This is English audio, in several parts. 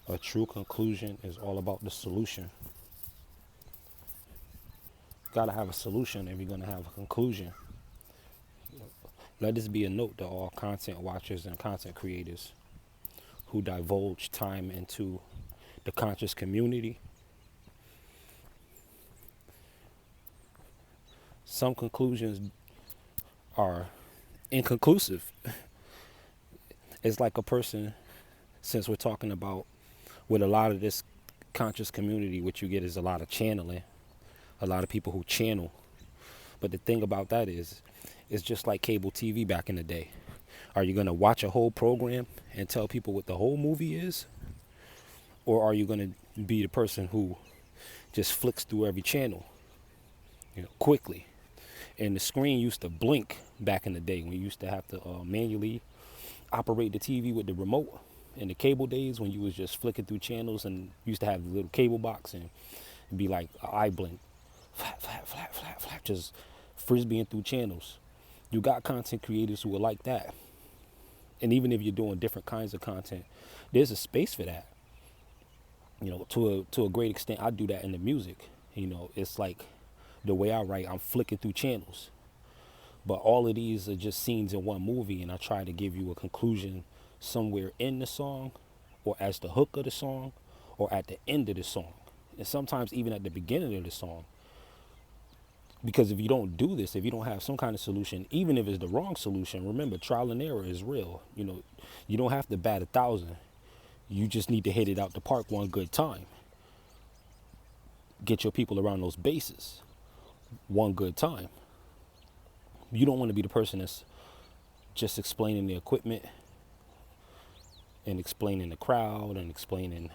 A true conclusion is all about the solution. Got to have a solution if you're going to have a conclusion. Let this be a note to all content watchers and content creators who divulge time into the conscious community. Some conclusions are inconclusive. It's like a person, since we're talking about with a lot of this conscious community, what you get is a lot of channeling, a lot of people who channel. But the thing about that is, it's just like cable TV back in the day. Are you going to watch a whole program and tell people what the whole movie is? Or are you going to be the person who just flicks through every channel, quickly? And the screen used to blink back in the day when you used to have to manually operate the TV with the remote. In the cable days when you was just flicking through channels and used to have the little cable box and it'd be like an eye blink, flap, flap, flap, flap, flap, just frisbeeing through channels. You got content creators who are like that. And even if you're doing different kinds of content, there's a space for that. To a great extent, I do that in the music. It's like the way I write, I'm flicking through channels. But all of these are just scenes in one movie, and I try to give you a conclusion somewhere in the song, or as the hook of the song, or at the end of the song. And sometimes even at the beginning of the song. Because if you don't do this, if you don't have some kind of solution, even if it's the wrong solution, remember, trial and error is real. You don't have to bat 1,000. You just need to hit it out the park one good time. Get your people around those bases one good time. You don't want to be the person that's just explaining the equipment and explaining the crowd and explaining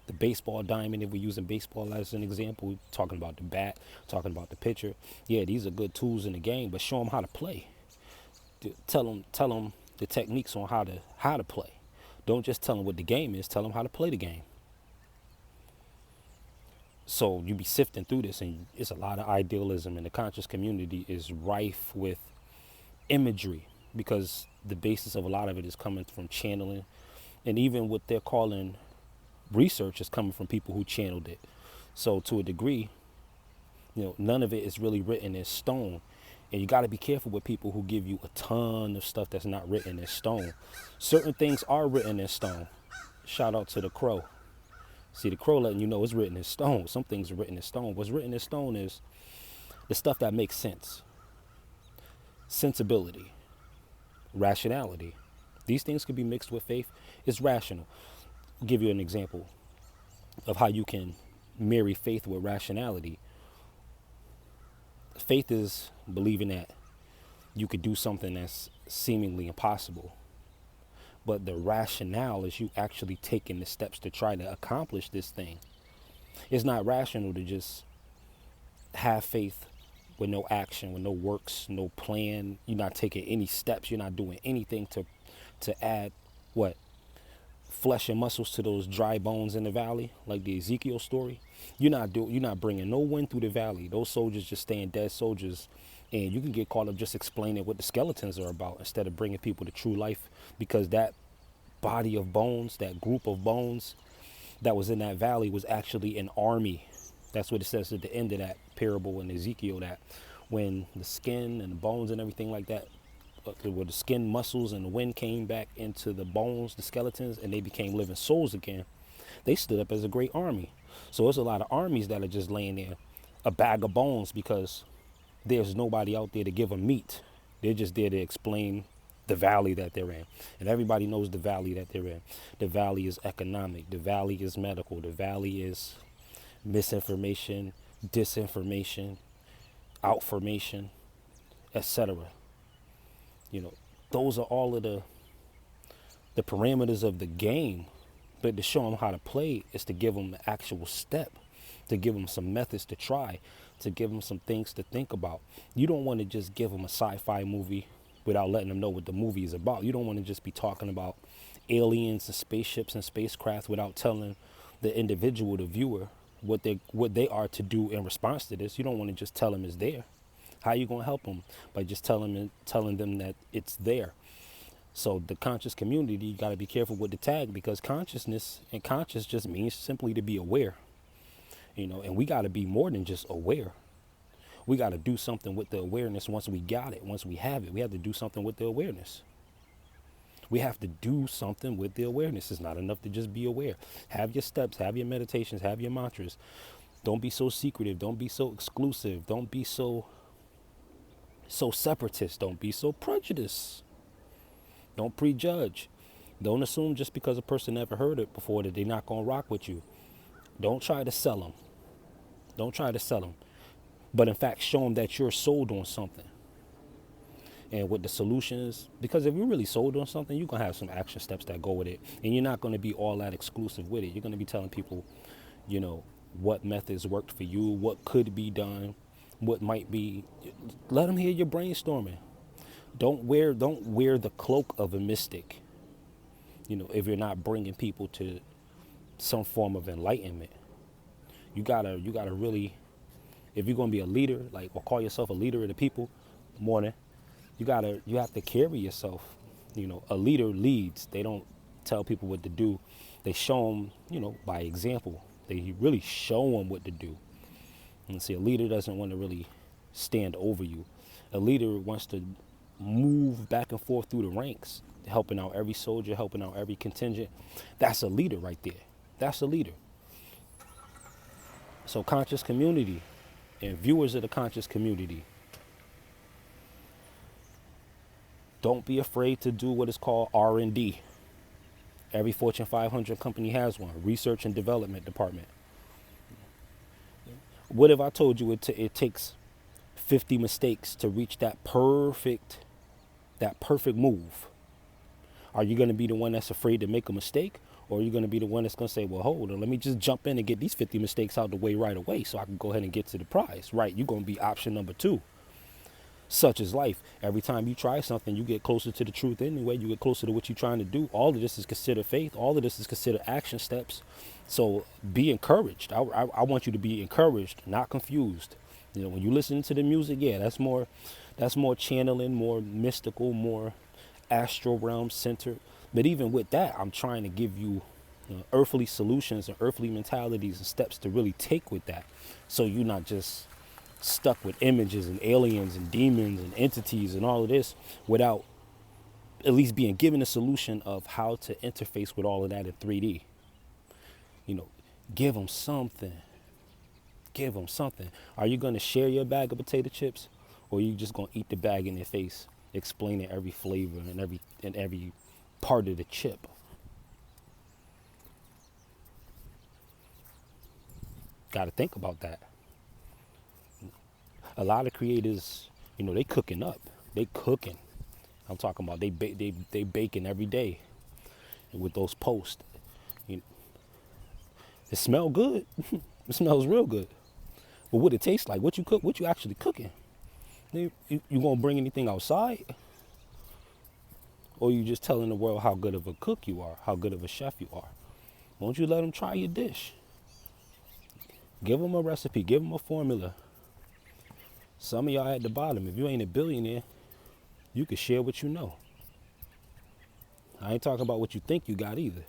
the baseball diamond. If we're using baseball as an example, talking about the bat, talking about the pitcher. Yeah, these are good tools in the game, but show them how to play. Tell them the techniques on how to play. Don't just tell them what the game is. Tell them how to play the game. So you be sifting through this, and it's a lot of idealism, and the conscious community is rife with imagery because the basis of a lot of it is coming from channeling, and even what they're calling research is coming from people who channeled it. So to a degree, none of it is really written in stone, and you got to be careful with people who give you a ton of stuff that's not written in stone. Certain things are written in stone. Shout out to the Crow. See, the Crow letting you know it's written in stone. Some things are written in stone. What's written in stone is the stuff that makes sense. Sensibility. Rationality. These things can be mixed with faith. It's rational. I'll give you an example of how you can marry faith with rationality. Faith is believing that you could do something that's seemingly impossible. But the rationale is you actually taking the steps to try to accomplish this thing. It's not rational to just have faith with no action, with no works, no plan. You're not taking any steps. You're not doing anything to add flesh and muscles to those dry bones in the valley, like the Ezekiel story. You're not bringing no wind through the valley. Those soldiers just staying dead soldiers. And you can get caught up just explaining what the skeletons are about instead of bringing people to true life, because that body of bones, that group of bones that was in that valley was actually an army. That's what it says at the end of that parable in Ezekiel, that when the skin and the bones and everything like that, where the skin, muscles, and the wind came back into the bones, the skeletons, and they became living souls again, they stood up as a great army. So there's a lot of armies that are just laying there, a bag of bones, because there's nobody out there to give them meat. They're just there to explain the valley that they're in. And everybody knows the valley that they're in. The valley is economic. The valley is medical. The valley is misinformation, disinformation, outformation, etc. Those are all of the parameters of the game. But to show them how to play is to give them the actual step, to give them some methods to try, to give them some things to think about. You don't want to just give them a sci-fi movie without letting them know what the movie is about. You don't want to just be talking about aliens and spaceships and spacecraft without telling the individual, the viewer, what they are to do in response to this. You don't want to just tell them it's there. How are you going to help them? By just telling them that it's there. So the conscious community, you got to be careful with the tag, because consciousness and conscious just means simply to be aware, and we got to be more than just aware. We got to do something with the awareness. Once we got it, once we have it, we have to do something with the awareness. We have to do something with the awareness. It's not enough to just be aware. Have your steps, have your meditations, have your mantras. Don't be so secretive. Don't be so exclusive. Don't be so separatist. Don't be so prejudiced. Don't prejudge. Don't assume just because a person never heard it before that they're not going to rock with you. Don't try to sell them. Don't try to sell them. But in fact, show them that you're sold on something. And with the solutions, because if you're really sold on something, you're going to have some action steps that go with it. And you're not going to be all that exclusive with it. You're going to be telling people, what methods worked for you, what could be done, what might be. Let them hear your brainstorming. Don't wear the cloak of a mystic, if you're not bringing people to some form of enlightenment. You gotta really, if you're gonna be a leader, or call yourself a leader of the people, morning, you have to carry yourself. A leader leads. They don't tell people what to do. They show them, by example. They really show them what to do. And see, a leader doesn't want to really stand over you. A leader wants to move back and forth through the ranks, helping out every soldier, helping out every contingent. That's a leader right there. That's a leader. So conscious community and viewers of the conscious community, don't be afraid to do what is called R&D. Every Fortune 500 company has one, research and development department. What if I told you it takes 50 mistakes to reach that perfect move? Are you going to be the one that's afraid to make a mistake? Or are you going to be the one that's going to say, well, hold on, let me just jump in and get these 50 mistakes out the way right away so I can go ahead and get to the prize, right? You're going to be option number 2. Such is life. Every time you try something, you get closer to the truth anyway. You get closer to what you're trying to do. All of this is considered faith. All of this is considered action steps. So be encouraged. I want you to be encouraged, not confused. When you listen to the music, yeah, that's more channeling, more mystical, more astral realm centered. But even with that, I'm trying to give you, earthly solutions and earthly mentalities and steps to really take with that. So you're not just stuck with images and aliens and demons and entities and all of this without at least being given a solution of how to interface with all of that in 3D. Give them something. Give them something. Are you going to share your bag of potato chips, or are you just going to eat the bag in their face, explaining every flavor and every part of the chip? Got to think about that. A lot of creators, they cooking up. They cooking. I'm talking about they baking every day with those posts. It smells good. It smells real good. But what it tastes like, what you cook, what you actually cooking? You gonna bring anything outside? Or you just telling the world how good of a cook you are, how good of a chef you are? Won't you let them try your dish? Give them a recipe, give them a formula. Some of y'all at the bottom, if you ain't a billionaire, you can share what you know. I ain't talking about what you think you got either.